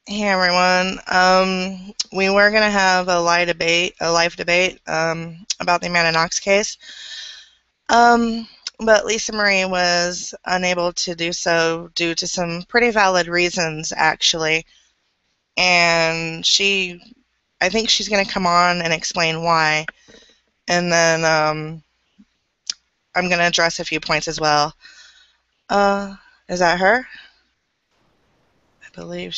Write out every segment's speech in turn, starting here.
Hey everyone. We were gonna have a live debate about the Amanda Knox case. Um, but Lisa Marie was unable to do so due to some pretty valid reasons, actually. And I think she's gonna come on and explain why. And then I'm gonna address a few points as well. Uh, is that her? I believe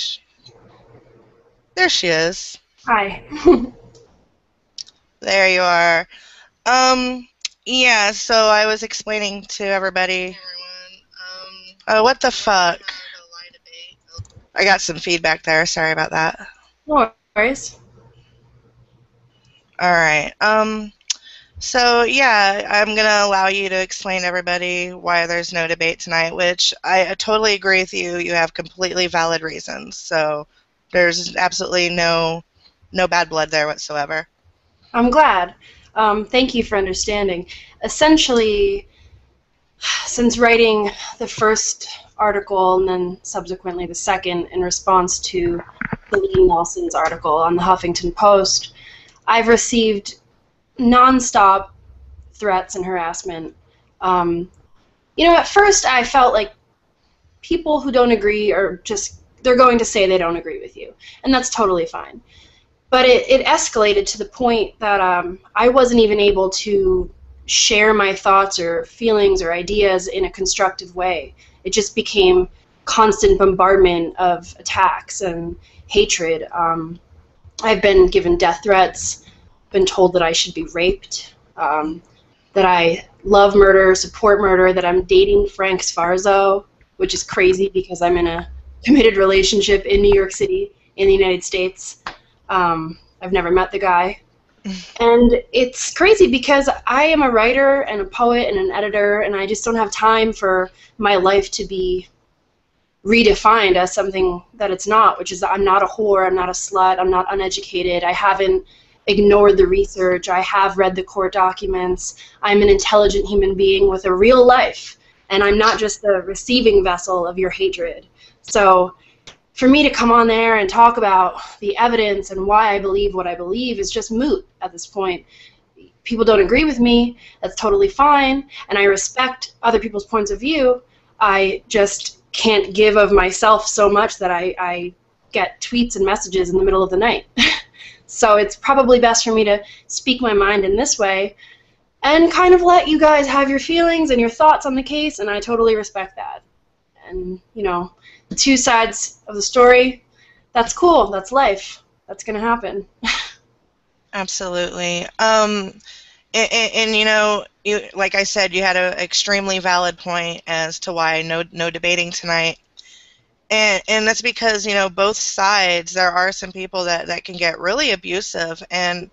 there she is. Hi. There you are. Um, yeah, so I was explaining to everybody. Oh, what the fuck? I got some feedback there. Sorry about that. No worries. All right. So yeah, I'm gonna allow you to explain to everybody why there's no debate tonight, which I totally agree with you. You have completely valid reasons. So there's absolutely no bad blood there whatsoever. I'm glad. Thank you for understanding. Essentially, since writing the first article and then subsequently the second in response to Celine Nelson's article on the Huffington Post, I've received nonstop threats and harassment. Um, at first I felt like people who don't agree are just, they're going to say they don't agree with you, and that's totally fine. But it escalated to the point that I wasn't even able to share my thoughts or feelings or ideas in a constructive way. It just became constant bombardment of attacks and hatred. I've been given death threats, been told that I should be raped, that I love murder, support murder, that I'm dating Frank Sfarzo, which is crazy because I'm in a committed relationship in New York City in the United States. I've never met the guy. And it's crazy because I am a writer and a poet and an editor, and I just don't have time for my life to be redefined as something that it's not, which is that I'm not a whore, I'm not a slut, I'm not uneducated, I haven't ignored the research, I have read the court documents, I'm an intelligent human being with a real life, and I'm not just the receiving vessel of your hatred. So for me to come on there and talk about the evidence and why I believe what I believe is just moot at this point. People don't agree with me, that's totally fine, and I respect other people's points of view. I just can't give of myself so much that I get tweets and messages in the middle of the night. So it's probably best for me to speak my mind in this way and kind of let you guys have your feelings and your thoughts on the case, and I totally respect that. And, the two sides of the story, that's cool, that's life, that's going to happen. Absolutely. And like I said, you had an extremely valid point as to why no debating tonight. And that's because, both sides, there are some people that can get really abusive, and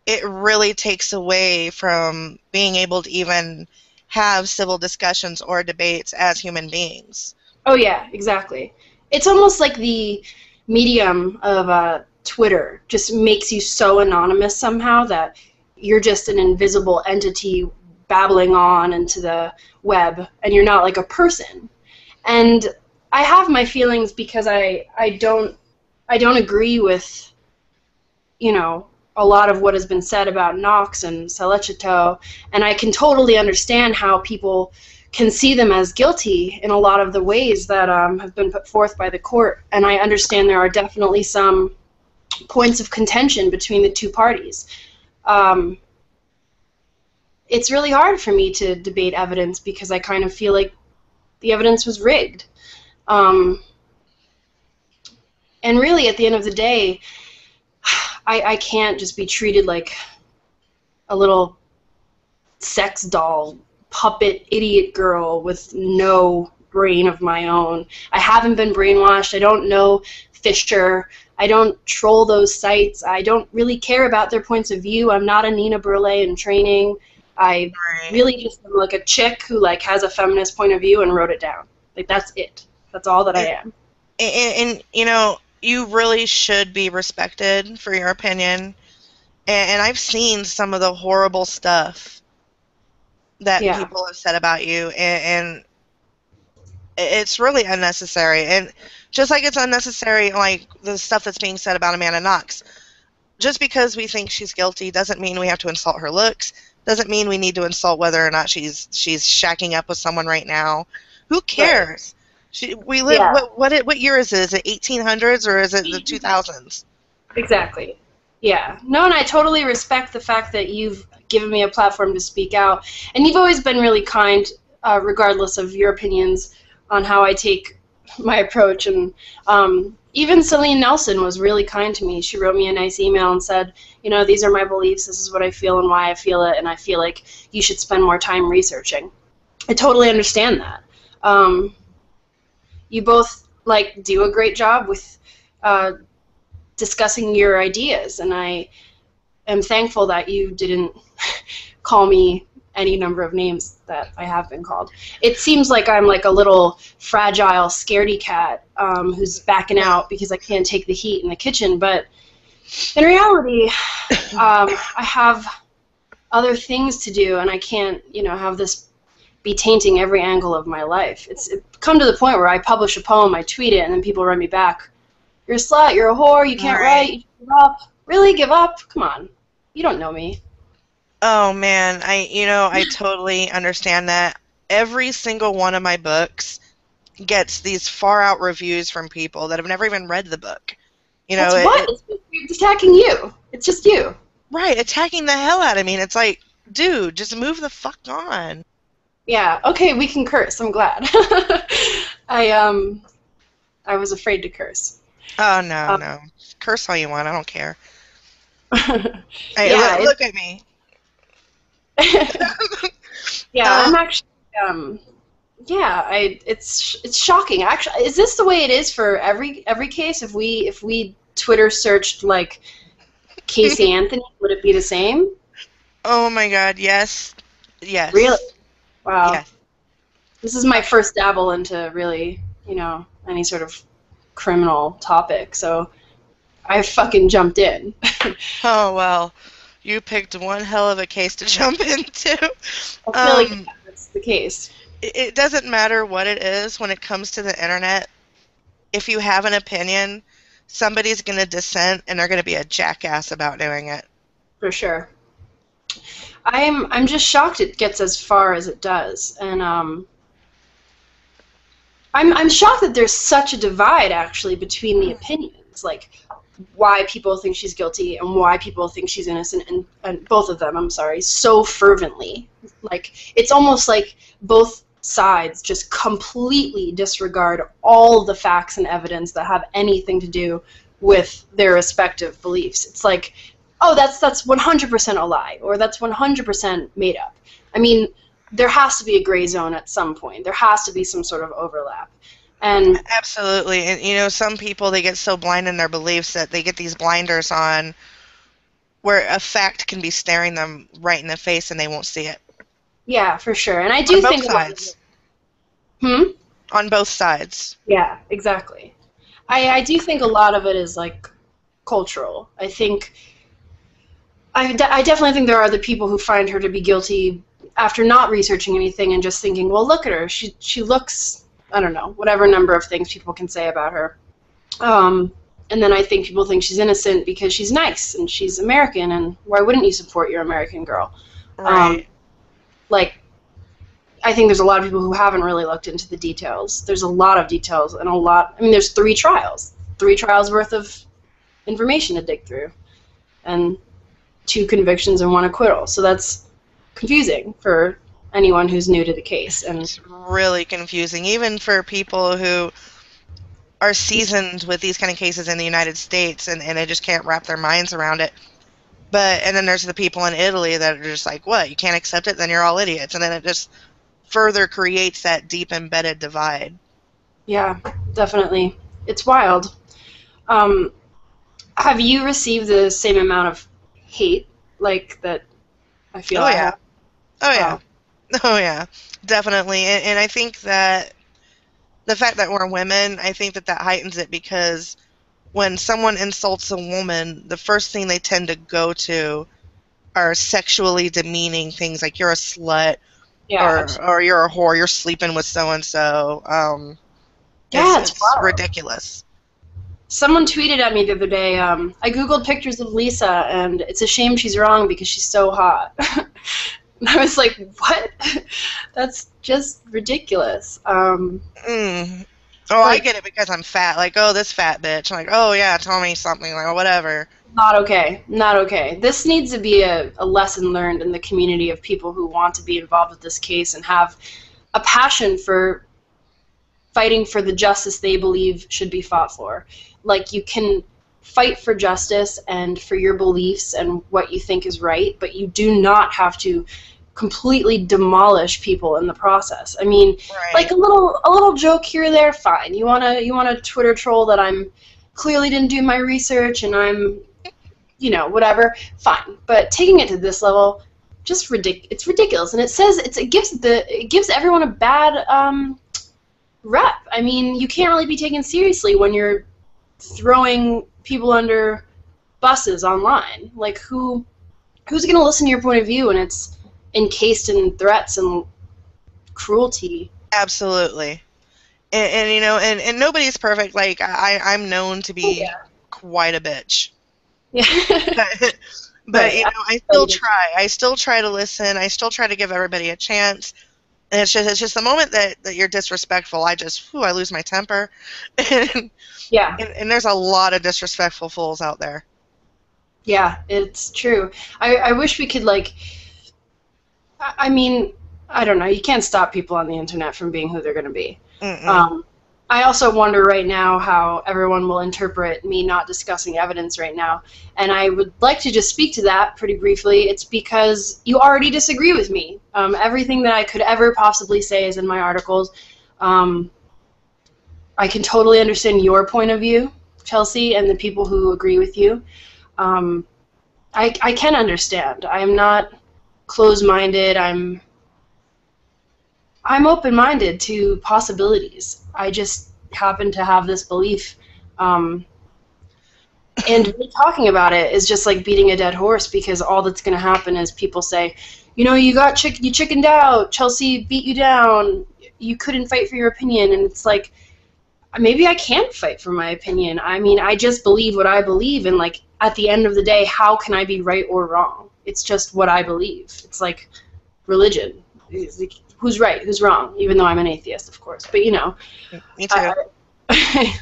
it really takes away from being able to even have civil discussions or debates as human beings. Oh yeah, exactly. It's almost like the medium of Twitter just makes you so anonymous somehow that you're just an invisible entity babbling on into the web, and you're not like a person. And I have my feelings because I don't agree with, a lot of what has been said about Knox and Salecito, and I can totally understand how people can see them as guilty in a lot of the ways that have been put forth by the court, and I understand there are definitely some points of contention between the two parties. Um, it's really hard for me to debate evidence because I kind of feel like the evidence was rigged. Um, and really, at the end of the day, I can't just be treated like a little sex doll, puppet, idiot girl with no brain of my own. I haven't been brainwashed. I don't know Fisher. I don't troll those sites. I don't really care about their points of view. I'm not a Nina Burleigh in training. I Right. really just am like a chick who has a feminist point of view and wrote it down. Like, that's it. That's all that I am. And you really should be respected for your opinion. And I've seen some of the horrible stuff that Yeah. people have said about you, and It's really unnecessary. And just like it's unnecessary, like the stuff that's being said about Amanda Knox. Just because we think she's guilty doesn't mean we have to insult her looks. Doesn't mean we need to insult whether or not she's shacking up with someone right now. Who Right. cares? We live. Yeah. What year is it? Is it 1800s or is it the 2000s? Exactly. Yeah. No, and I totally respect the fact that you've given me a platform to speak out, and you've always been really kind, regardless of your opinions on how I take my approach. And even Celine Nelson was really kind to me. She wrote me a nice email and said, you know, these are my beliefs. This is what I feel and why I feel it, and I feel like you should spend more time researching. I totally understand that. You both like do a great job with discussing your ideas, and I am thankful that you didn't call me any number of names that I have been called. It seems like I'm like a little fragile scaredy cat who's backing out because I can't take the heat in the kitchen, but in reality, I have other things to do, and I can't, you know, have this be tainting every angle of my life. It's come to the point where I publish a poem, I tweet it, and then people write me back, "You're a slut, you're a whore, you can't write, you give up." Really? Give up? Come on. You don't know me. Oh man, I totally understand that. Every single one of my books gets these far out reviews from people that have never even read the book. That's what? It's attacking you. It's just you. Right, attacking the hell out of me. And it's like, dude, just move the fuck on. Yeah, okay, we can curse. I'm glad. I was afraid to curse. Oh no. Curse all you want, I don't care. Hey, Yeah, look at me. yeah, I'm actually yeah, it's shocking. Actually, is this the way it is for every case? If we Twitter searched like Casey Anthony, would it be the same? Oh my god, yes. Yes. Really? Wow. Yes. This is my first dabble into really, you know, any sort of criminal topic, so I fucking jumped in. Oh well, you picked one hell of a case to jump into. I feel like that's the case. It doesn't matter what it is when it comes to the internet. If you have an opinion, somebody's going to dissent and they're going to be a jackass about doing it. For sure. I'm just shocked it gets as far as it does, and I'm shocked that there's such a divide actually between the opinions, like why people think she's guilty and why people think she's innocent, and both of them, I'm sorry, so fervently. Like it's almost like both sides just completely disregard all the facts and evidence that have anything to do with their respective beliefs. It's like, oh, that's 100% a lie, or that's 100% made up. I mean, there has to be a gray zone at some point. There has to be some sort of overlap. And absolutely. And some people, they get so blind in their beliefs that they get these blinders on where a fact can be staring them right in the face and they won't see it. Yeah, for sure. And I do think both sides. On both sides. Yeah, exactly. I do think a lot of it is like cultural. I definitely think there are the people who find her to be guilty after not researching anything and just thinking, well, look at her. She looks, I don't know, whatever number of things people can say about her. And then I think people think she's innocent because she's nice and she's American, and why wouldn't you support your American girl? Right. I think there's a lot of people who haven't really looked into the details. There's a lot of details and there's 3 trials. 3 trials worth of information to dig through. And 2 convictions and 1 acquittal. So that's confusing for anyone who's new to the case. And it's really confusing, even for people who are seasoned with these kind of cases in the United States, and they just can't wrap their minds around it. And then there's the people in Italy that are just like, what, you can't accept it? Then you're all idiots. And then it just further creates that deep embedded divide. Yeah, definitely. It's wild. Have you received the same amount of hate like that I feel I have? Oh, yeah. Oh, yeah. Definitely. And I think that the fact that we're women, I think that heightens it, because when someone insults a woman, the first thing they tend to go to are sexually demeaning things like, you're a slut, Yeah, absolutely. or you're a whore, you're sleeping with so and so. Yeah, it's It's wild. ridiculous. Someone tweeted at me the other day, I googled pictures of Lisa, and it's a shame she's wrong because she's so hot. And I was like, what? That's just ridiculous. Mm. Oh, I Like, get it because I'm fat. Like, oh, this fat bitch. Like, oh yeah, tell me something. Like, whatever. not okay. Not okay. This needs to be a lesson learned in the community of people who want to be involved with this case and have a passion for fighting for the justice they believe should be fought for. Like, you can fight for justice and for your beliefs and what you think is right, but you do not have to completely demolish people in the process. I mean, like Right. a little joke here or there, fine. You want to Twitter troll that I'm clearly didn't do my research and I'm, whatever, fine. But taking it to this level, just it's ridiculous, and it gives everyone a bad rep. I mean, you can't really be taken seriously when you're throwing people under buses online. Like, who's going to listen to your point of view when it's encased in threats and cruelty? Absolutely. And nobody's perfect. Like, I'm known to Oh be yeah. quite a bitch. Yeah. But, but Right. I still try. I still try to listen. I still try to give everybody a chance. And it's just the moment that you're disrespectful, I lose my temper. and, Yeah. and there's a lot of disrespectful fools out there. Yeah. It's true. I wish we could I mean, I don't know. You can't stop people on the internet from being who they're going to be. Mm-mm. Um, I also wonder right now how everyone will interpret me not discussing evidence right now. And I would like to just speak to that pretty briefly. It's because you already disagree with me. Everything that I could ever possibly say is in my articles. Um, I can totally understand your point of view, Chelsea, and the people who agree with you. Um, I can understand. I'm not closed-minded. I'm open-minded to possibilities. I just happen to have this belief. And me talking about it is just like beating a dead horse, because all that's going to happen is people say, you you chickened out. Chelsea beat you down. You couldn't fight for your opinion. And it's like, maybe I can't fight for my opinion. I mean, I just believe what I believe. And like, at the end of the day, how can I be right or wrong? It's just what I believe. It's like religion. It's like, who's right, who's wrong, even though I'm an atheist, of course. But, Me too.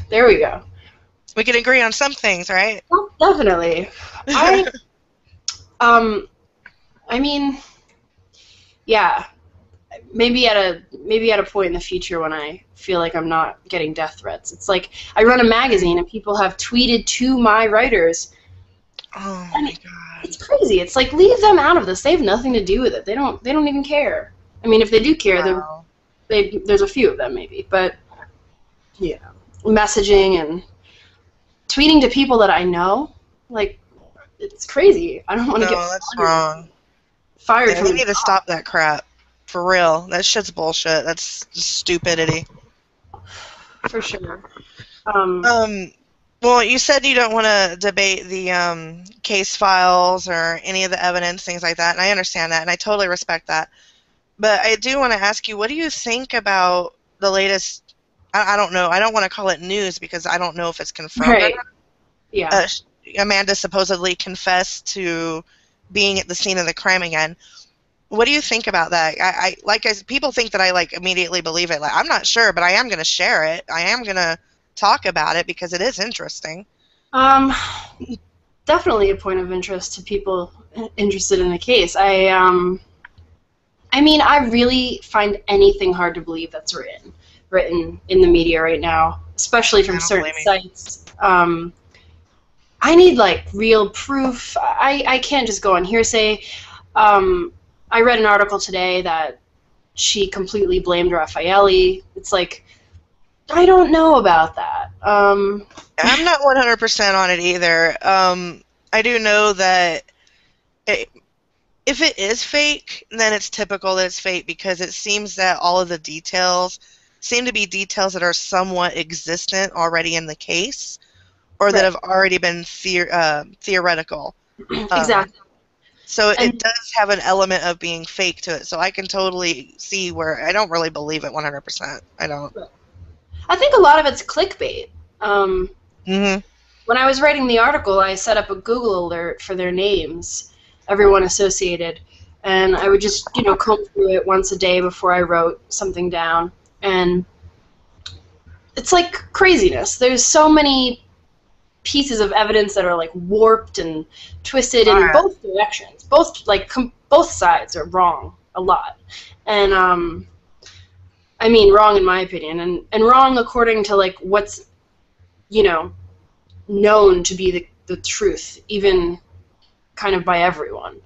there we go. We can agree on some things, right? Well, definitely. I, um, I mean, yeah, maybe at a point in the future when I feel like I'm not getting death threats. It's like I run a magazine and people have tweeted to my writers, Oh and my God. it's crazy. It's like, leave them out of this. They have nothing to do with it. They don't even care. I mean, if they do care, Wow. there's a few of them maybe, but yeah, messaging and tweeting to people that I know, like, it's crazy. I don't want to get No, that's wrong. fired Yeah, from we a need to job. stop that crap. For real. That shit's bullshit. That's just stupidity. For sure. Um, Um, well, you said you don't want to debate the case files or any of the evidence, things like that, and I understand that, and I totally respect that. But I do want to ask you, what do you think about the latest? I don't know. I don't want to call it news because I don't know if it's confirmed or right. not. Yeah. Amanda supposedly confessed to being at the scene of the crime again. What do you think about that? People think that I like immediately believe it. Like, I'm not sure, but I am going to share it. I am going to talk about it because it is interesting. Um, Definitely a point of interest to people interested in the case. I mean, I really find anything hard to believe that's written in the media right now, especially I from don't certain blame you. sites. I need like real proof. I can't just go on hearsay. Um, I read an article today that she completely blamed Raffaelli. It's like, I don't know about that. I'm not 100% on it either. I do know that it, if it is fake, then it's typical that it's fake because it seems that all of the details seem to be details that are somewhat existent already in the case or that Right. have already been theoretical. Um, Exactly. So it And does have an element of being fake to it. So I can totally see where I don't really believe it 100%. I don't. I think a lot of it's clickbait. Um, Hmm. when I was writing the article, I set up a Google alert for their names, everyone associated, and I would just, comb through it once a day before I wrote something down. And it's like craziness. There's so many pieces of evidence that are like warped and twisted in Right. both directions. Both sides are wrong a lot, and I mean wrong in my opinion, and wrong according to like what's you know known to be the truth, even kind of by everyone.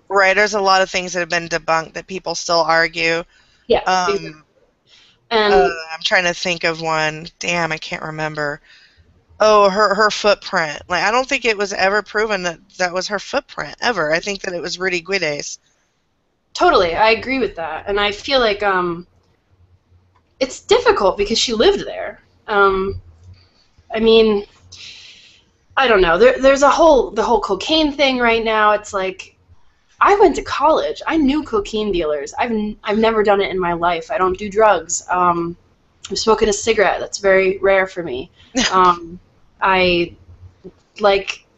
Right. There's a lot of things that have been debunked that people still argue. Yeah, exactly. Um, And I'm trying to think of one. Damn, I can't remember. Oh, her footprint. Like, I don't think it was ever proven that that was her footprint ever. I think that it was Rudy Guide's. totally, I agree with that. And I feel like it's difficult because she lived there. I mean, I don't know. There's the whole cocaine thing right now. It's like I went to college. I knew cocaine dealers. I've never done it in my life. I don't do drugs. I'm smoking a cigarette. That's very rare for me. I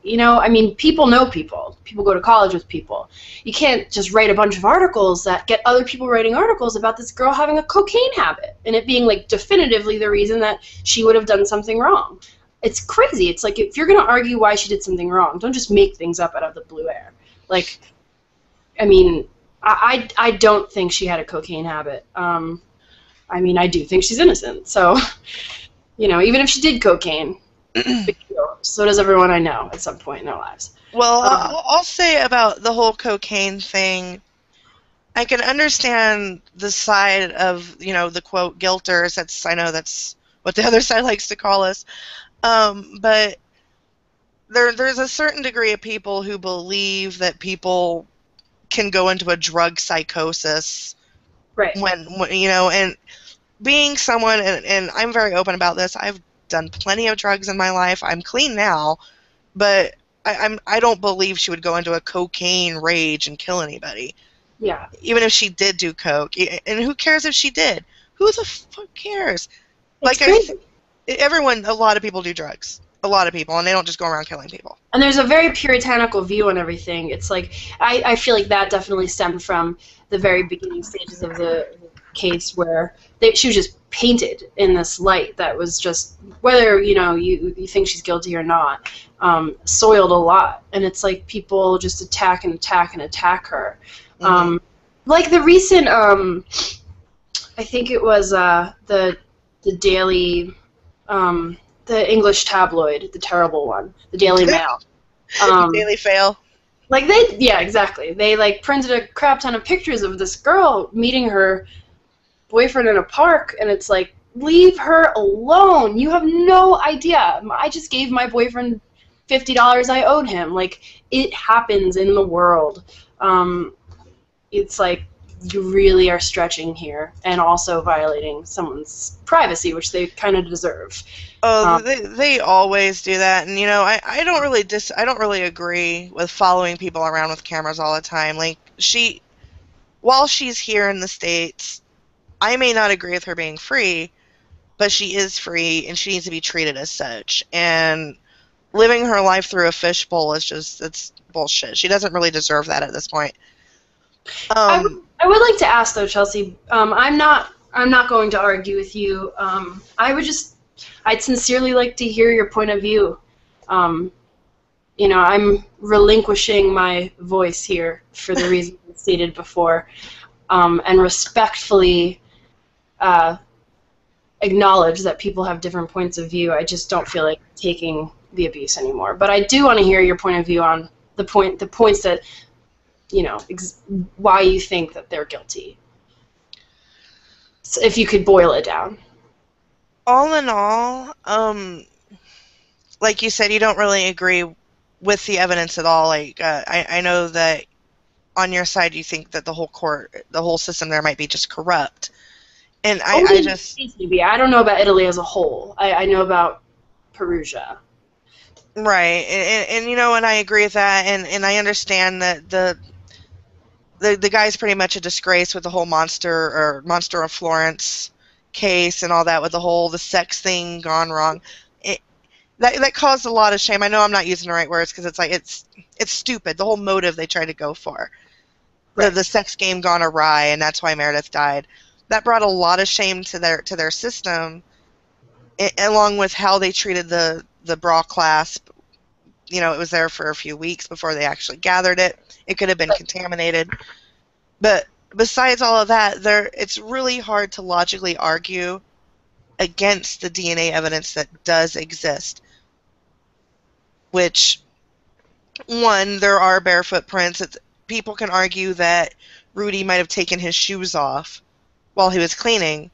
I mean, people know people. People go to college with people. You can't just write a bunch of articles that get other people writing articles about this girl having a cocaine habit and it being like definitively the reason that she would have done something wrong. It's crazy. It's like if you're going to argue why she did something wrong, don't just make things up out of the blue air. Like, I mean, I don't think she had a cocaine habit. I mean, I do think she's innocent. So, even if she did cocaine, big deal. So does everyone I know at some point in their lives. Well, Um, I'll say about the whole cocaine thing, I can understand the side of, the quote, guilters. I know that's what the other side likes to call us. But there's a certain degree of people who believe that people can go into a drug psychosis right. and being someone, and I'm very open about this, I've done plenty of drugs in my life. I'm clean now, but I don't believe she would go into a cocaine rage and kill anybody, Yeah. even if she did do coke. And who cares if she did? Who the fuck cares? It's Like crazy. a lot of people do drugs. A lot of people, and they don't just go around killing people. And there's a very puritanical view on everything. It's like I feel like that definitely stemmed from the very beginning stages of the case where she was just painted in this light that was just whether you think she's guilty or not, soiled a lot. And it's like people just attack and attack and attack her. Mm-hmm. Like the recent, I think it was the Daily. The English tabloid, the terrible one, the Daily Mail. Daily fail. Yeah, exactly. They like printed a crap ton of pictures of this girl meeting her boyfriend in a park, and it's like, leave her alone. You have no idea. I just gave my boyfriend $50 I owed him. Like, it happens in the world. It's like you really are stretching here and also violating someone's privacy, which they kind of deserve. Oh, they always do that, and I don't really agree with following people around with cameras all the time. Like while she's here in the States, I may not agree with her being free, but she is free and she needs to be treated as such. And living her life through a fishbowl it's bullshit. She doesn't really deserve that at this point. I would like to ask though, Chelsea. I'm not going to argue with you. I'd sincerely like to hear your point of view. I'm relinquishing my voice here for the reasons stated before, and respectfully acknowledge that people have different points of view. I just don't feel like taking the abuse anymore. But I do want to hear your point of view on the points that why you think that they're guilty. So if you could boil it down. All in all, like you said, you don't really agree with the evidence at all. Like I know that on your side, you think that the whole system there might be just corrupt. And I just I don't know about Italy as a whole. I know about Perugia. Right, and you know, and I agree with that, and I understand that the guy's pretty much a disgrace with the whole Monster of Florence case and all that, with the sex thing gone wrong. It, that caused a lot of shame. I know I'm not using the right words because it's like it's stupid. The whole motive they tried to go for, Right. the sex game gone awry, and that's why Meredith died. That brought a lot of shame to their system, along with how they treated the bra clasp. You know, it was there for a few weeks before they actually gathered it. It could have been contaminated. But besides all of that, it's really hard to logically argue against the DNA evidence that does exist. Which, one, there are bare footprints. People can argue that Rudy might have taken his shoes off while he was cleaning.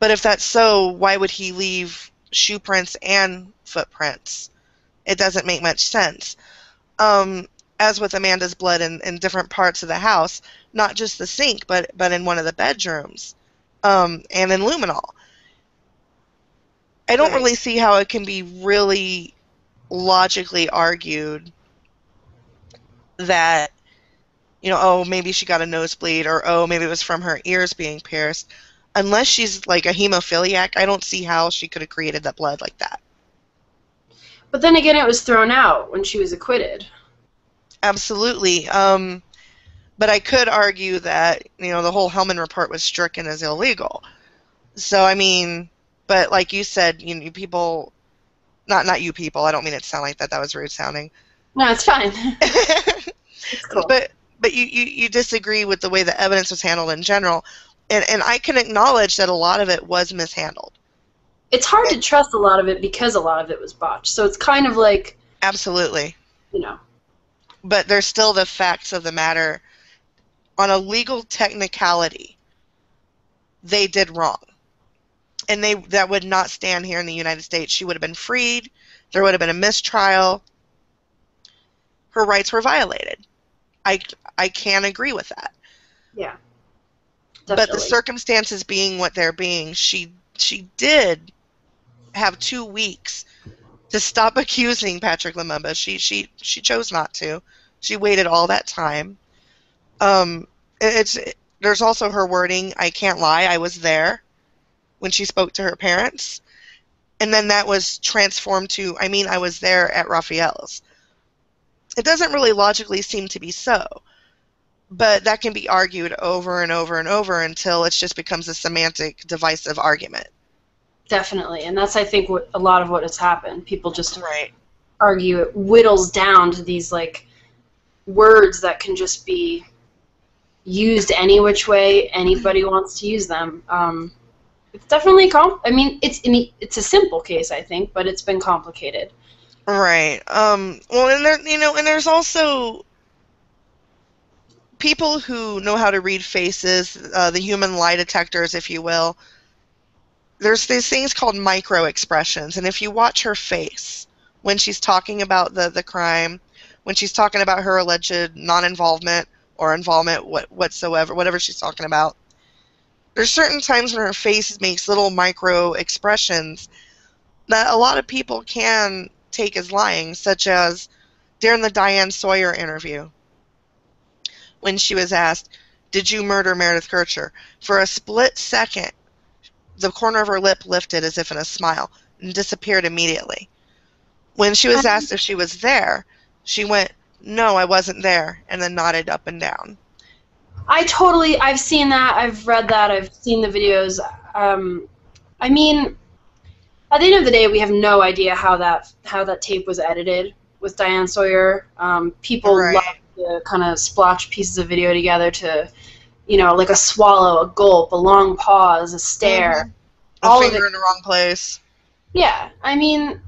But if that's so, why would he leave shoe prints and footprints? It doesn't make much sense. As with Amanda's blood in different parts of the house, not just the sink, but in one of the bedrooms, and in luminol. I don't Right. really see how it can be really logically argued that, you know, oh, maybe she got a nosebleed, or oh, maybe it was from her ears being pierced. Unless she's like a hemophiliac, I don't see how she could have created that blood like that. But then again, it was thrown out when she was acquitted. Absolutely. But I could argue that, you know, the whole Hellman report was stricken as illegal. So, I mean, but like you said, you people, not you people, I don't mean it to sound like that. That was rude sounding. No, it's fine. It's cool. but you disagree with the way the evidence was handled in general. And I can acknowledge that a lot of it was mishandled. It's hard to trust a lot of it because a lot of it was botched. So it's kind of like, Absolutely. you know. But there's still the facts of the matter. On a legal technicality, they did wrong. And that would not stand here in the United States. She would have been freed. There would have been a mistrial. Her rights were violated. I can agree with that. Yeah, But the definitely. circumstances being what they're being, she did have 2 weeks to stop accusing Patrick Lumumba. She chose not to. She waited all that time. Um, it's there's also her wording. I can't lie. I was there when she spoke to her parents, and then that was transformed to, I mean, I was there at Raphael's. It doesn't really logically seem to be so, but that can be argued over and over and over until it just becomes a semantic, divisive argument. Definitely. And that's, I think, what a lot of what has happened. People just Right. argue it whittles down to these, like, words that can just be used any which way anybody wants to use them. It's definitely I mean, it's a simple case, I think, but it's been complicated. Right. Well, and there's also people who know how to read faces, the human lie detectors, if you will. There's these things called micro expressions, and if you watch her face when she's talking about the crime, when she's talking about her alleged non-involvement or involvement whatsoever, whatever she's talking about, there's certain times when her face makes little micro expressions that a lot of people can take as lying, such as during the Diane Sawyer interview, when she was asked, "Did you murder Meredith Kircher?" For a split second, the corner of her lip lifted as if in a smile and disappeared immediately. When she was asked if she was there, she went, "No, I wasn't there," and then nodded up and down. I've seen that, I've read that, I've seen the videos. I mean, at the end of the day, we have no idea how that tape was edited with Diane Sawyer. People Right. love to kind of splotch pieces of video together to, like a swallow, a gulp, a long pause, a stare. A All of it. finger in the wrong place. Yeah, I mean,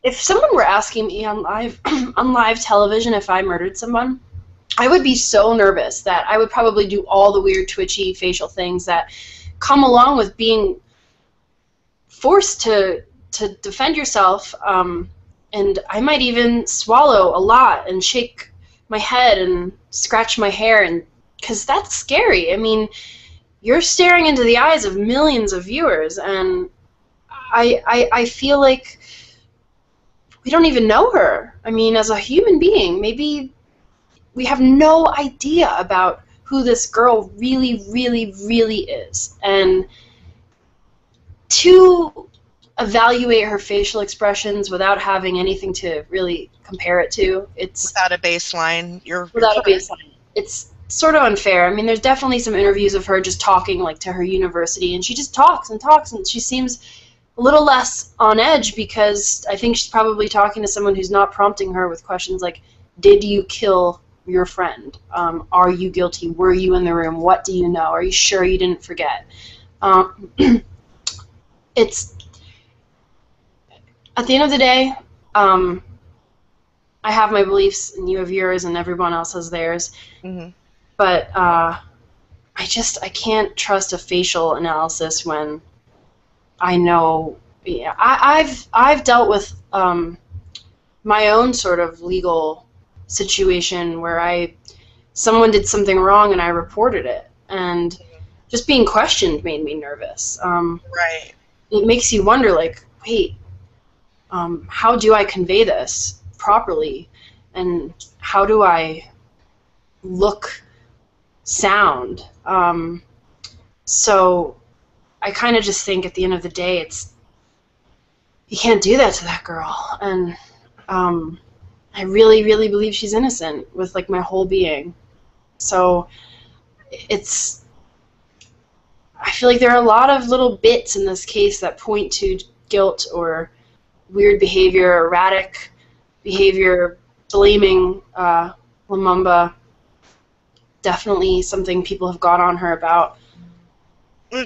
if someone were asking me on live on live television if I murdered someone, I would be so nervous that I would probably do all the weird twitchy facial things that come along with being forced to defend yourself, and I might even swallow a lot and shake my head and scratch my hair, and because that's scary. I mean, you're staring into the eyes of millions of viewers, and I feel like we don't even know her. I mean, as a human being, maybe we have no idea about who this girl really, really, really is. And to evaluate her facial expressions without having anything to really compare it to, it's Without a baseline, you're without a correct. baseline. It's sort of unfair. I mean, there's definitely some interviews of her just talking like to her university, and she just talks and talks, and she seems a little less on edge because I think she's probably talking to someone who's not prompting her with questions like, did you kill your friend? Are you guilty? Were you in the room? What do you know? Are you sure you didn't forget? Um, it's, at the end of the day, I have my beliefs, and you have yours, and everyone else has theirs. Hmm. But I can't trust a facial analysis when I know. Yeah, I've dealt with my own sort of legal situation where someone did something wrong and I reported it, and just being questioned made me nervous. Right. It makes you wonder, like, wait, how do I convey this properly, and how do I look sound? So I kind of just think at the end of the day, you can't do that to that girl, and I really, really believe she's innocent with like my whole being. So I feel like there are a lot of little bits in this case that point to guilt or weird behavior, erratic behavior, blaming Lumumba. Definitely something people have got on her about.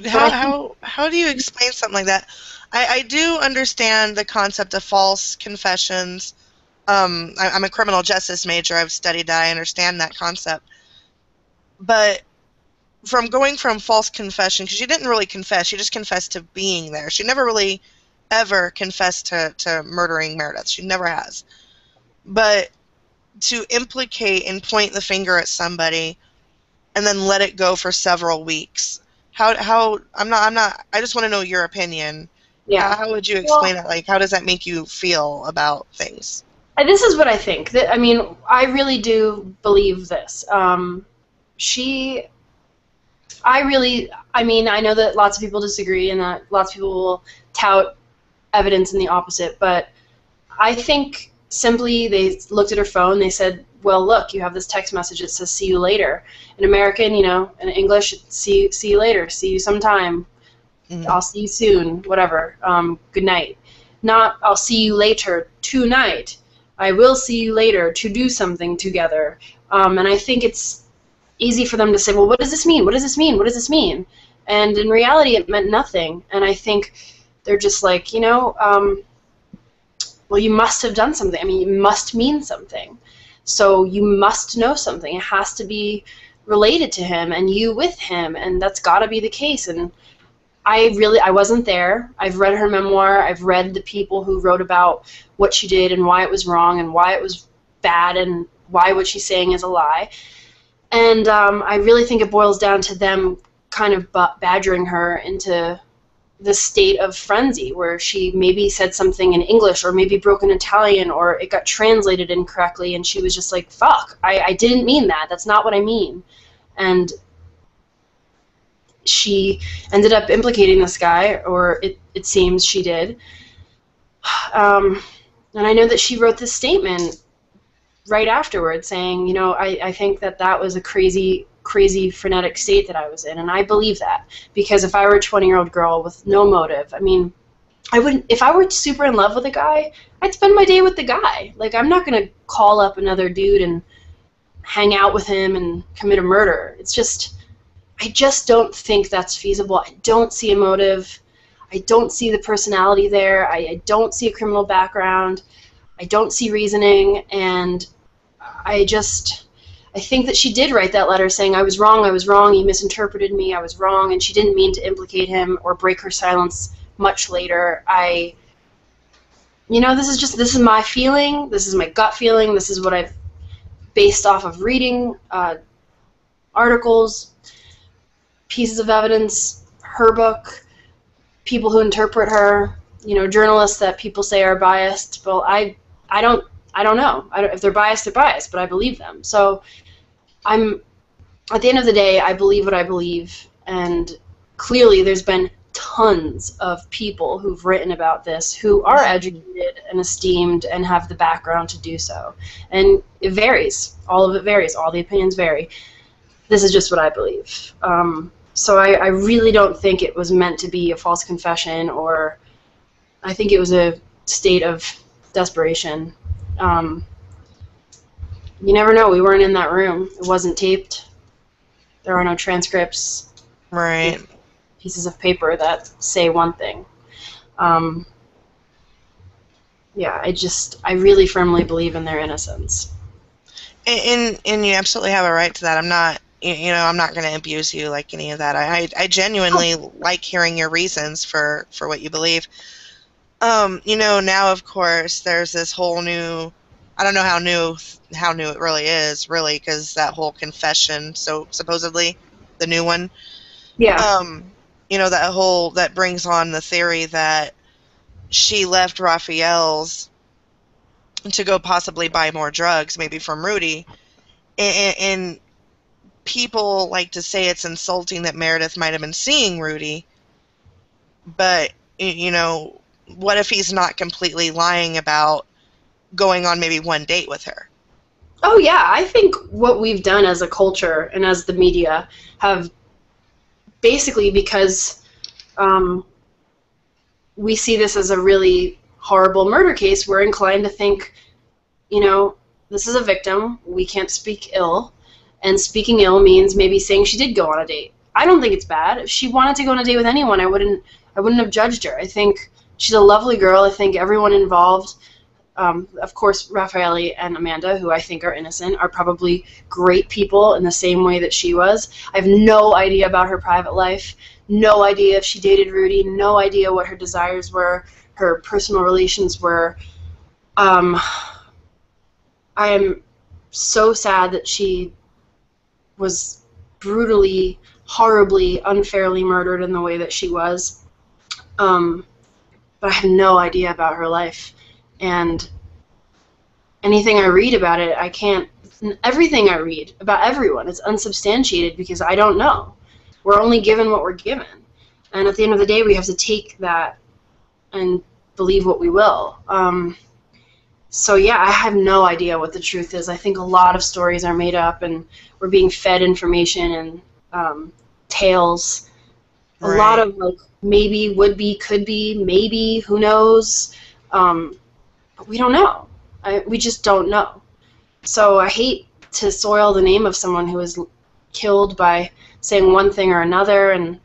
How do you explain something like that? I do understand the concept of false confessions. I'm a criminal justice major. I've studied that. I understand that concept. But from going from false confession, because she didn't really confess, she just confessed to being there. She never really ever confessed to murdering Meredith. She never has. But to implicate and point the finger at somebody and then let it go for several weeks. How I'm not I just want to know your opinion. Yeah. How would you explain Well, it? Like, how does that make you feel about things? this is what I think. I mean, I really do believe this. I mean, I know that lots of people disagree and that lots of people will tout evidence in the opposite, but I think simply they looked at her phone, they said, well, look, you have this text message that says see you later. In American, in English, see you later, see you sometime, Mm-hmm. I'll see you soon, whatever, good night. Not, I'll see you later tonight. I will see you later to do something together. And I think it's easy for them to say, well, what does this mean? What does this mean? What does this mean? And in reality, it meant nothing. And I think they're just like, well, you must have done something. I mean, you must mean something. So you must know something. It has to be related to him and you with him, and that's got to be the case. And I wasn't there. I've read her memoir. I've read the people who wrote about what she did and why it was wrong and why it was bad and why what she's saying is a lie. And I really think it boils down to them kind of badgering her into this state of frenzy where she maybe said something in English or maybe broke in Italian or it got translated incorrectly and she was just like, fuck, I didn't mean that. That's not what I mean. And she ended up implicating this guy, or it seems she did. And I know that she wrote this statement right afterward saying, I think that was a crazy, frenetic state that I was in, and I believe that, because if I were a 20-year-old girl with no motive, I mean, I wouldn't, if I were super in love with a guy, I'd spend my day with the guy. Like, I'm not going to call up another dude and hang out with him and commit a murder. I just don't think that's feasible. I don't see a motive. I don't see the personality there. I don't see a criminal background. I don't see reasoning, and I think that she did write that letter saying, I was wrong, you misinterpreted me, I was wrong, and she didn't mean to implicate him or break her silence much later. This is my feeling, this is my gut feeling, this is what I've based off of reading articles, pieces of evidence, her book, people who interpret her, journalists that people say are biased. Well, I I don't know. If they're biased, they're biased, but I believe them. So at the end of the day, I believe what I believe, and clearly there's been tons of people who've written about this who are educated and esteemed and have the background to do so. And it varies. All of it varies. All the opinions vary. This is just what I believe. So I really don't think it was meant to be a false confession, or I think it was a state of desperation. You never know. We weren't in that room. It wasn't taped. There are no transcripts. Right. Pieces of paper that say one thing. Yeah, I really firmly believe in their innocence. And you absolutely have a right to that. I'm not going to abuse you like any of that. I genuinely like hearing your reasons for what you believe. Now of course there's this whole new, I don't know how new it really is, really, because that whole confession, so supposedly the new one. Yeah. That brings on the theory that she left Raphael's to go possibly buy more drugs, maybe from Rudy, and people like to say it's insulting that Meredith might have been seeing Rudy, but what if he's not completely lying about going on maybe one date with her? Oh yeah, I think what we've done as a culture and as the media have basically, because we see this as a really horrible murder case, we're inclined to think, this is a victim, we can't speak ill, and speaking ill means maybe saying she did go on a date. I don't think it's bad. If she wanted to go on a date with anyone, I wouldn't have judged her. I think she's a lovely girl. I think everyone involved, of course, Raffaele and Amanda, who I think are innocent, are probably great people in the same way that she was. I have no idea about her private life, no idea if she dated Rudy, no idea what her desires were, her personal relations were. I am so sad that she was brutally, horribly, unfairly murdered in the way that she was. But I have no idea about her life. And anything I read about it, everything I read about everyone is unsubstantiated because I don't know. We're only given what we're given. And at the end of the day, we have to take that and believe what we will. So yeah, I have no idea what the truth is. I think a lot of stories are made up and we're being fed information and tales. Right. A lot of maybe, would be, could be, maybe, who knows. But we don't know. We just don't know. So I hate to soil the name of someone who was killed by saying one thing or another, and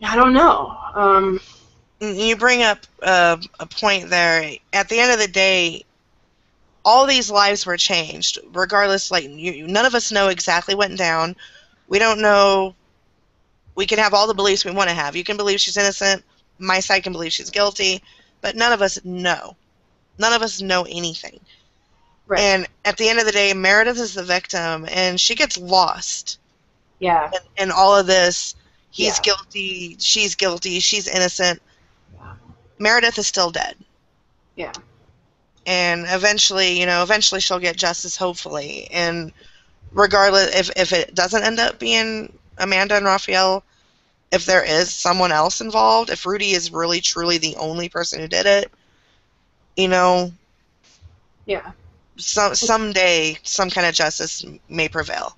I don't know. You bring up a point there. At the end of the day, all these lives were changed, regardless. None of us know exactly what went down. We don't know. We can have all the beliefs we want to have. You can believe she's innocent. My side can believe she's guilty. But none of us know. None of us know anything. Right. And at the end of the day, Meredith is the victim, and she gets lost. Yeah. In all of this, he's Yeah. guilty, she's innocent. Meredith is still dead. Yeah. And eventually she'll get justice, hopefully. And regardless, if it doesn't end up being Amanda and Raphael, if there is someone else involved, if Rudy is really truly the only person who did it, Yeah. someday some kind of justice may prevail.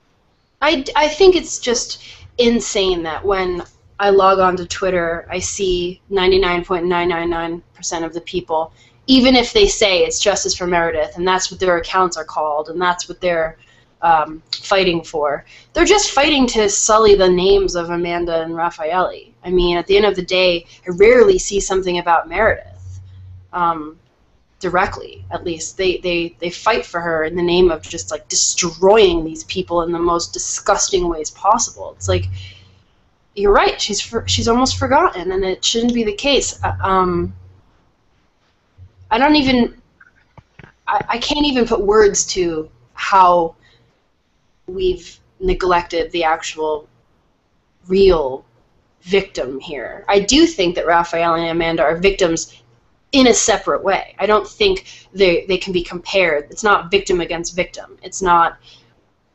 I think it's just insane that when I log on to Twitter, I see 99.999% of the people, even if they say it's justice for Meredith, and that's what their accounts are called, and that's what they're fighting for, they're just fighting to sully the names of Amanda and Raffaele. I mean, at the end of the day, I rarely see something about Meredith. Directly, at least. They fight for her in the name of just destroying these people in the most disgusting ways possible. It's like, you're right, she's almost forgotten, and it shouldn't be the case. I can't even put words to how we've neglected the actual real victim here. I do think that Raphael and Amanda are victims in a separate way. I don't think they can be compared. It's not victim against victim. It's not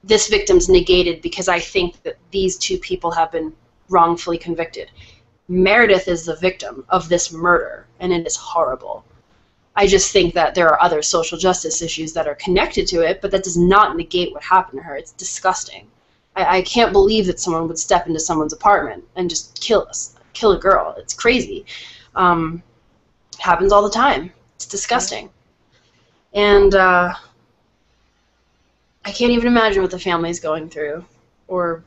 this victim's negated because I think that these two people have been wrongfully convicted. Meredith is the victim of this murder, and it is horrible. I just think that there are other social justice issues that are connected to it, but that does not negate what happened to her. It's disgusting. I can't believe that someone would step into someone's apartment and just kill a girl. It's crazy. It happens all the time. It's disgusting. And I can't even imagine what the family's going through, or,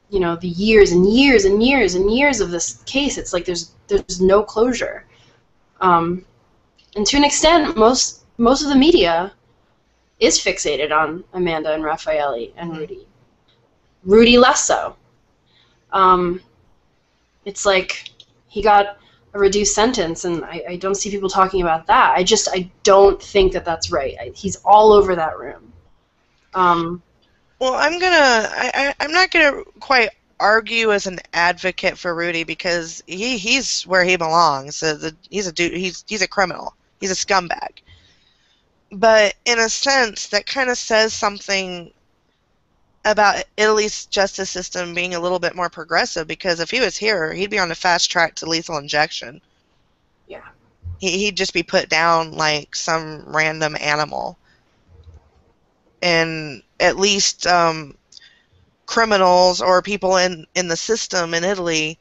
you know, the years and years and years and years of this case. It's like there's no closure. And to an extent, most of the media is fixated on Amanda and Raffaele and Rudy. Rudy less so. It's like he got a reduced sentence, and I don't see people talking about that. I don't think that that's right. He's all over that room. Well, I'm not gonna quite argue as an advocate for Rudy, because he's where he belongs. He's a dude. He's a criminal. He's a scumbag. But in a sense, that kind of says something about Italy's justice system being a little bit more progressive, because if he was here, he'd be on the fast track to lethal injection. Yeah. He'd just be put down like some random animal. And at least criminals or people in the system in Italy,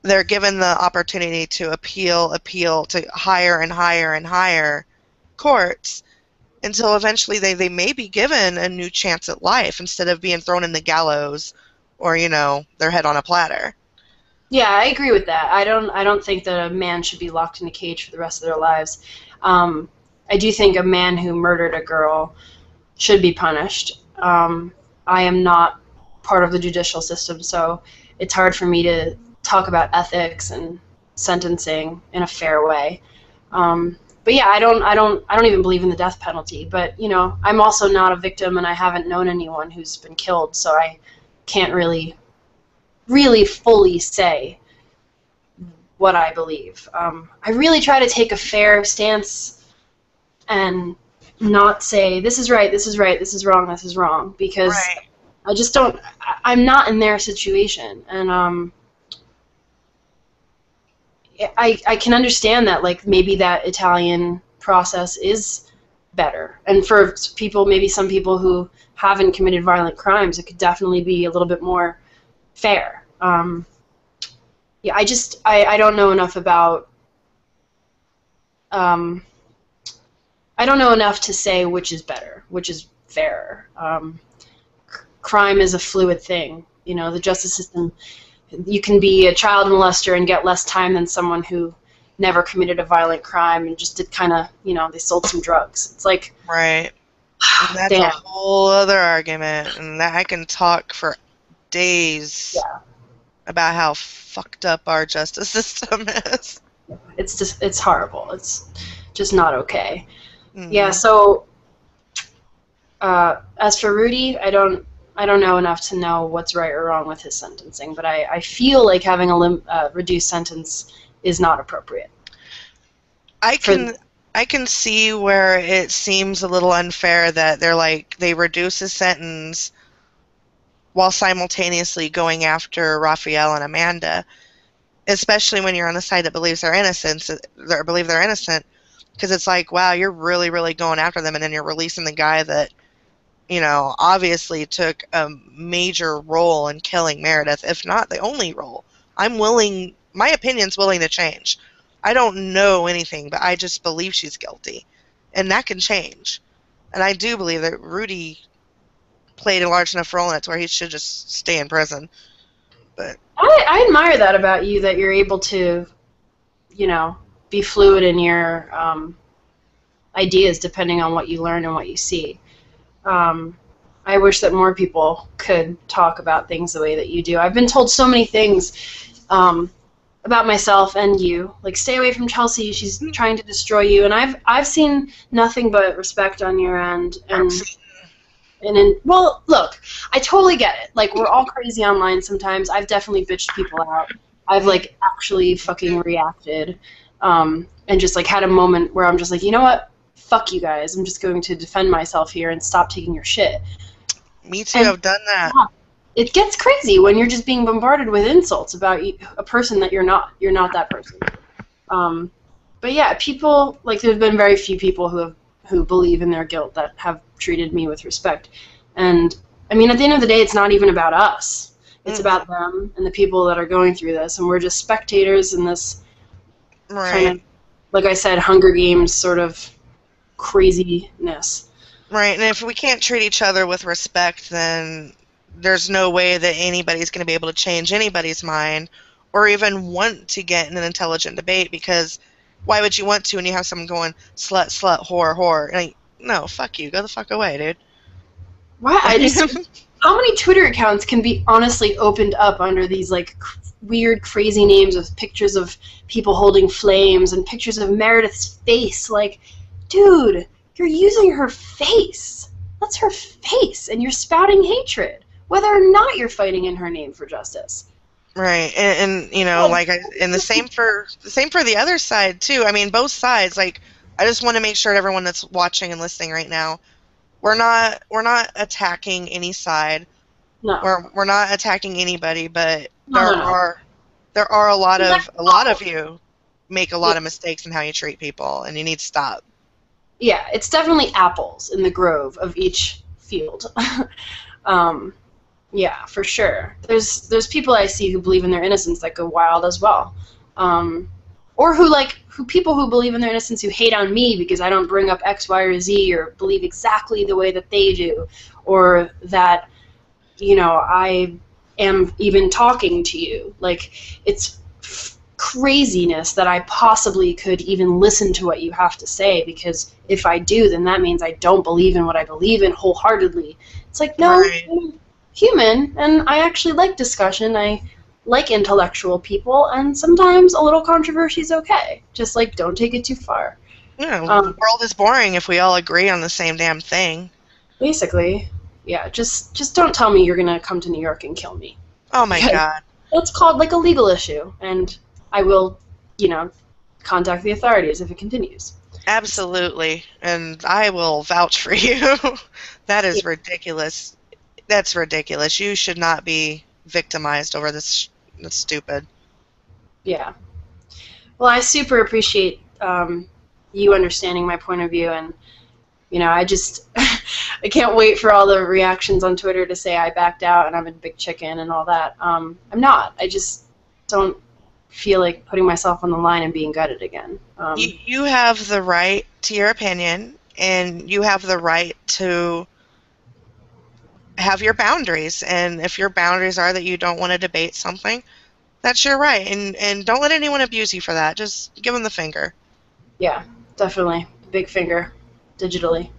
they're given the opportunity to appeal to higher and higher and higher courts, until eventually they may be given a new chance at life instead of being thrown in the gallows or, you know, their head on a platter. Yeah, I agree with that. I don't think that a man should be locked in a cage for the rest of their lives. I do think a man who murdered a girl should be punished. I am not part of the judicial system, so it's hard for me to talk about ethics and sentencing in a fair way. But yeah, I don't even believe in the death penalty. But, you know, I'm also not a victim, and I haven't known anyone who's been killed, so I can't really fully say what I believe. I really try to take a fair stance and not say this is right, this is right, this is wrong, this is wrong, because Right. I just don't. I'm not in their situation, and I can understand that, like, maybe that Italian process is better. And for people, maybe some people who haven't committed violent crimes, it could definitely be a little bit more fair. Yeah, I don't know enough about, I don't know enough to say which is better, which is fairer. Crime is a fluid thing. You know, the justice system, you can be a child molester and get less time than someone who never committed a violent crime and just did kind of, you know, they sold some drugs. It's like, Right. And that's damn. a whole other argument, and that I can talk for days about how fucked up our justice system is. It's horrible. It's just not okay. Mm-hmm. Yeah. So, as for Rudy, I don't know enough to know what's right or wrong with his sentencing, but I feel like having a reduced sentence is not appropriate. I can see where it seems a little unfair that they reduce his sentence while simultaneously going after Raphael and Amanda, especially when you're on the side that believes they're innocent, because it's like, wow, you're really, really going after them, and then you're releasing the guy that, you know, obviously took a major role in killing Meredith, if not the only role. My opinion's willing to change. I don't know anything, but I just believe she's guilty. And that can change. And I do believe that Rudy played a large enough role in it to where he should just stay in prison. But I admire that about you, that you're able to, you know, be fluid in your ideas depending on what you learn and what you see. I wish that more people could talk about things the way that you do. I've been told so many things about myself and you, like, stay away from Chelsea, she's trying to destroy you, and I've seen nothing but respect on your end, well, look, I totally get it. Like, we're all crazy online sometimes. I've definitely bitched people out. I've like actually fucking reacted, and just like had a moment where I'm just like, you know what? Fuck you guys. I'm just going to defend myself here and stop taking your shit. Me too. And I've done that. yeah, it gets crazy when you're just being bombarded with insults about a person that you're not. You're not that person. But yeah, people, like, there's been very few people who believe in their guilt that have treated me with respect. And I mean, at the end of the day, it's not even about us. It's about them and the people that are going through this, and we're just spectators in this kind of, like I said, Hunger Games sort of craziness. Right, and if we can't treat each other with respect, then there's no way that anybody's going to be able to change anybody's mind or even want to get in an intelligent debate, because why would you want to when you have someone going, slut, slut, whore, whore? Like, no, fuck you. Go the fuck away, dude. Why? How many Twitter accounts can be honestly opened up under these, like, weird, crazy names with pictures of people holding flames and pictures of Meredith's face? Like, dude, you're using her face. That's her face, and you're spouting hatred, whether or not you're fighting in her name for justice. Right, and you know, like, and the same for the other side too. I mean, both sides. Like, I just want to make sure everyone that's watching and listening right now, we're not attacking any side. No. We're not attacking anybody, but No. there are a lot of you make a lot of mistakes in how you treat people, and you need to stop. Yeah, it's definitely apples in the grove of each field. Yeah, for sure. There's people I see who believe in their innocence that go wild as well, or people who believe in their innocence who hate on me because I don't bring up X, Y, or Z, or believe exactly the way that they do, or that, you know, I am even talking to you. Like, it's craziness that I possibly could even listen to what you have to say, because if I do, then that means I don't believe in what I believe in wholeheartedly. It's like, no, Right. I'm human, and I actually like discussion. I like intellectual people, and sometimes a little controversy is okay. Just, like, don't take it too far. Yeah, the world is boring if we all agree on the same damn thing. Basically, yeah, just don't tell me you're gonna come to New York and kill me. Oh my God. That's called, like, a legal issue, and I will, you know, contact the authorities if it continues. Absolutely, and I will vouch for you. That is ridiculous. That's ridiculous. You should not be victimized over this. That's stupid. Yeah. Well, I super appreciate you understanding my point of view, and, you know, I just I can't wait for all the reactions on Twitter to say I backed out and I'm a big chicken and all that. I'm not. I just don't feel like putting myself on the line and being gutted again. You have the right to your opinion, and you have the right to have your boundaries. And if your boundaries are that you don't want to debate something, that's your right. And don't let anyone abuse you for that. Just give them the finger. Yeah, definitely. Big finger, digitally.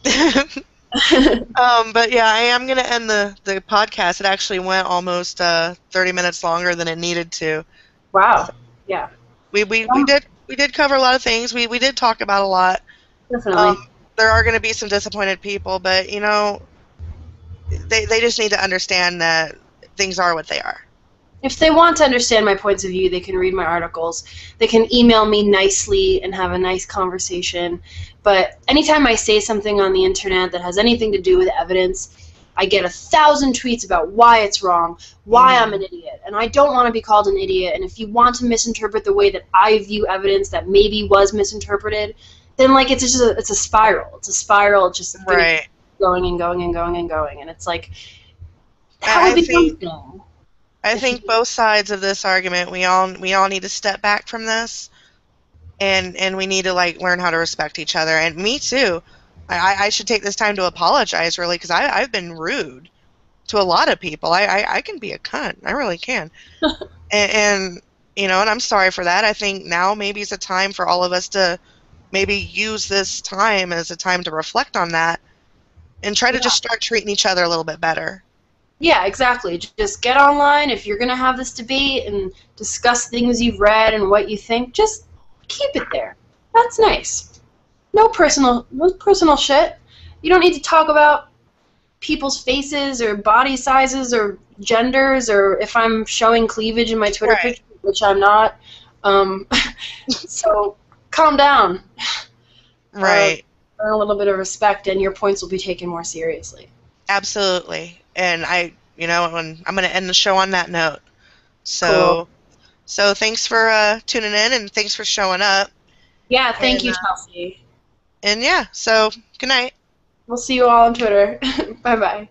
But yeah, I am going to end the podcast. It actually went almost 30 minutes longer than it needed to. Wow. Yeah. We did cover a lot of things. We did talk about a lot. Definitely. There are going to be some disappointed people, but, you know, they just need to understand that things are what they are. If they want to understand my points of view, they can read my articles. They can email me nicely and have a nice conversation. But anytime I say something on the internet that has anything to do with evidence, I get 1,000 tweets about why it's wrong, why I'm an idiot. And I don't want to be called an idiot. And if you want to misinterpret the way that I view evidence that maybe was misinterpreted, then, like, it's a spiral. It's a spiral. It's just Right. going and going and going and going. And it's like, how would it become? I think both sides of this argument, we all need to step back from this, and we need to, like, learn how to respect each other. And me too. I should take this time to apologize, really, because I've been rude to a lot of people. I can be a cunt. I really can. and you know, and I'm sorry for that. I think now maybe it's a time for all of us to maybe use this time as a time to reflect on that and try to just start treating each other a little bit better. Yeah, exactly. Just get online. If you're going to have this debate and discuss things you've read and what you think, just keep it there. That's nice. No personal shit. You don't need to talk about people's faces or body sizes or genders, or if I'm showing cleavage in my Twitter picture, which I'm not. Um, so calm down. Right. Earn a little bit of respect, and your points will be taken more seriously. Absolutely. And I'm going to end the show on that note. Cool. So thanks for tuning in, and thanks for showing up. Yeah, thank And you, Chelsea. and yeah, so good night. We'll see you all on Twitter. Bye-bye.